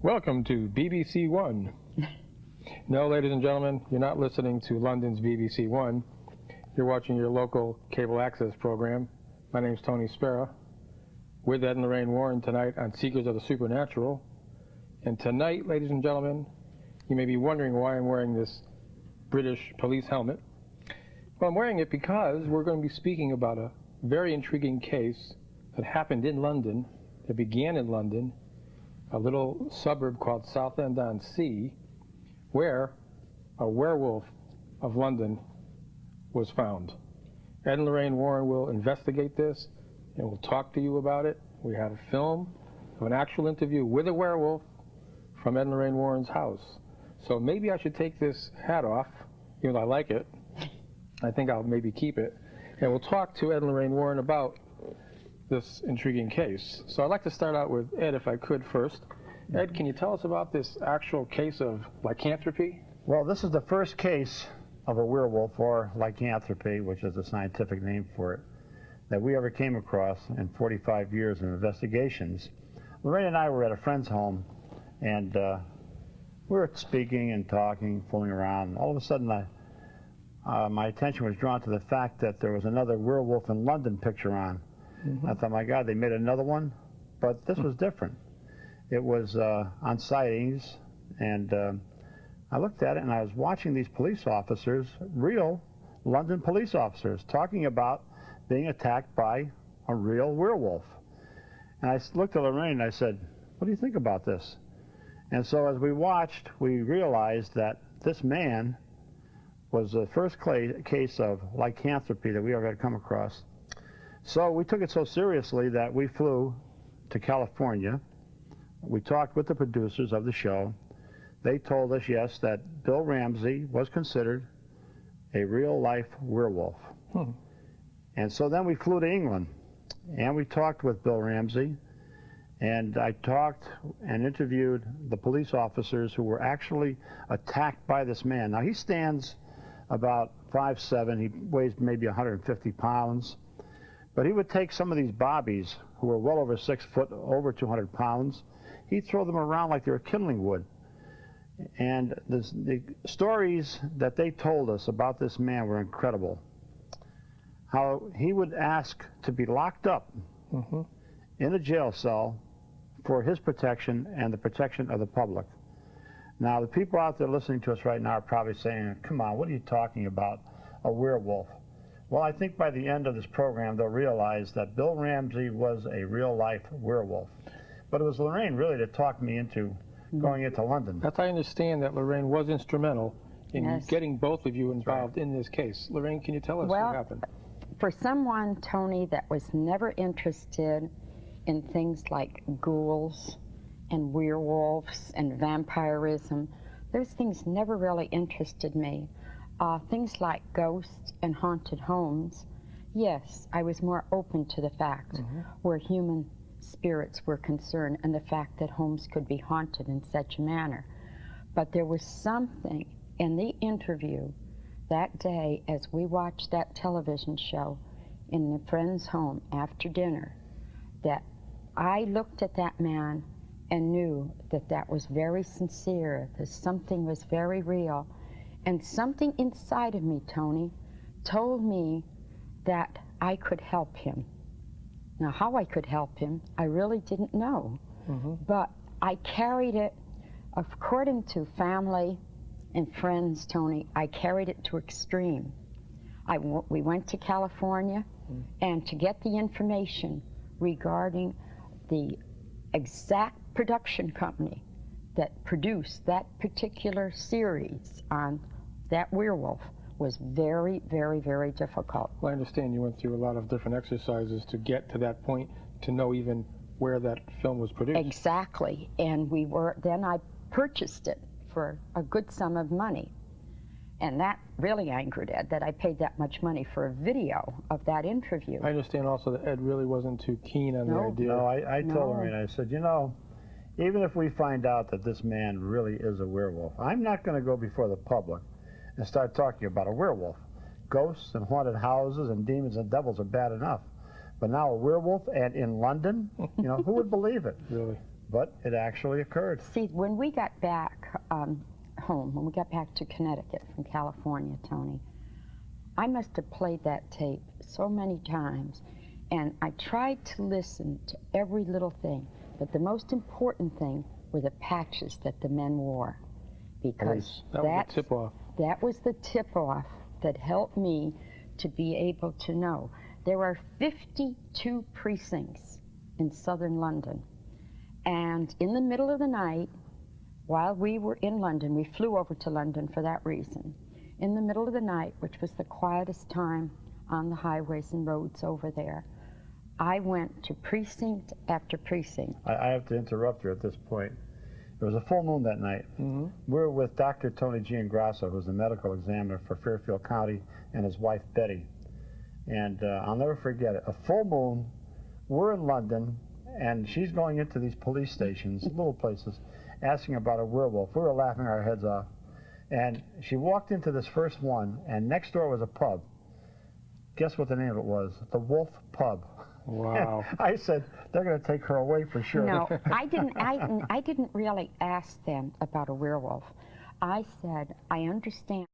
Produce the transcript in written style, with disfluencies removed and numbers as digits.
Welcome to BBC One. No, ladies and gentlemen, you're not listening to London's BBC One. You're watching your local cable access program. My name's Tony Spera, with Ed and Lorraine Warren tonight on Seekers of the Supernatural. And tonight, ladies and gentlemen, you may be wondering why I'm wearing this British police helmet. Well, I'm wearing it because we're going to be speaking about a very intriguing case that happened in London, that began in London, a little suburb called Southend-on-Sea, where a werewolf of London was found. Ed and Lorraine Warren will investigate this and we'll talk to you about it. We have a film of an actual interview with a werewolf from Ed and Lorraine Warren's house. So maybe I should take this hat off, even though I like it. I think I'll maybe keep it. And we'll talk to Ed and Lorraine Warren about this intriguing case. So I'd like to start out with Ed, if I could first. Ed, can you tell us about this actual case of lycanthropy? Well, this is the first case of a werewolf, or lycanthropy, which is a scientific name for it, that we ever came across in 45 years of investigations. Lorraine and I were at a friend's home, and we were speaking and talking, fooling around. All of a sudden, my attention was drawn to the fact that there was another Werewolf in London picture on. I thought, my God, they made another one? But this was different. It was on sightings, and I looked at it, and I was watching these police officers, real London police officers, talking about being attacked by a real werewolf. And I looked at Lorraine, and I said, what do you think about this? And so as we watched, we realized that this man was the first case of lycanthropy that we ever had come across. So we took it so seriously that we flew to California. We talked with the producers of the show. They told us, yes, that Bill Ramsey was considered a real-life werewolf. And so then we flew to England, and we talked with Bill Ramsey, and I talked and interviewed the police officers who were actually attacked by this man. Now, he stands about 5'7", he weighs maybe 150 pounds. But he would take some of these bobbies, who were well over 6 foot, over 200 pounds, he'd throw them around like they were kindling wood. And the stories that they told us about this man were incredible. How he would ask to be locked up in a jail cell for his protection and the protection of the public. Now, the people out there listening to us right now are probably saying, come on, what are you talking about, a werewolf? Well, I think by the end of this program, they'll realize that Bill Ramsey was a real-life werewolf. But it was Lorraine, really, that talked me into going into London. That's, I understand that Lorraine was instrumental in getting both of you involved in this case. Lorraine, can you tell us what happened? For someone, Tony, that was never interested in things like ghouls and werewolves and vampirism, those things never really interested me. Things like ghosts and haunted homes, yes, I was more open to the fact where human spirits were concerned and the fact that homes could be haunted in such a manner. But there was something in the interview that day as we watched that television show in a friend's home after dinner that I looked at that man and knew that that was very sincere, that something was very real. And something inside of me, Tony, told me that I could help him. Now, how I could help him, I really didn't know. But I carried it, according to family and friends, Tony, I carried it to extreme. We went to California, and to get the information regarding the exact production company that produced that particular series on that werewolf was very, very, very difficult. Well, I understand you went through a lot of different exercises to get to that point, to know even where that film was produced. Exactly, and then I purchased it for a good sum of money. And that really angered Ed, that I paid that much money for a video of that interview. I understand also that Ed really wasn't too keen on the idea. No, I told her, and I said, you know, even if we find out that this man really is a werewolf, I'm not going to go before the public and start talking about a werewolf. Ghosts and haunted houses and demons and devils are bad enough. But now a werewolf, and in London, you know, who would believe it? Really? but it actually occurred. See, when we got back home, when we got back to Connecticut from California, Tony, I must have played that tape so many times, and I tried to listen to every little thing, but the most important thing were the patches that the men wore, because that was the tip-off. That was the tip-off that helped me to be able to know. There are 52 precincts in southern London, and in the middle of the night, while we were in London, we flew over to London for that reason. In the middle of the night, which was the quietest time on the highways and roads over there, I went to precinct after precinct. I have to interrupt you at this point. It was a full moon that night. We were with Dr. Tony Giangrasso, who's the medical examiner for Fairfield County, and his wife, Betty. And I'll never forget it. A full moon, we're in London, and she's going into these police stations, little places, asking about a werewolf. We were laughing our heads off. And she walked into this first one, and next door was a pub. Guess what the name of it was? The Wolf Pub. Wow. And I said, they're going to take her away for sure. No, I didn't really ask them about a werewolf. I said, I understand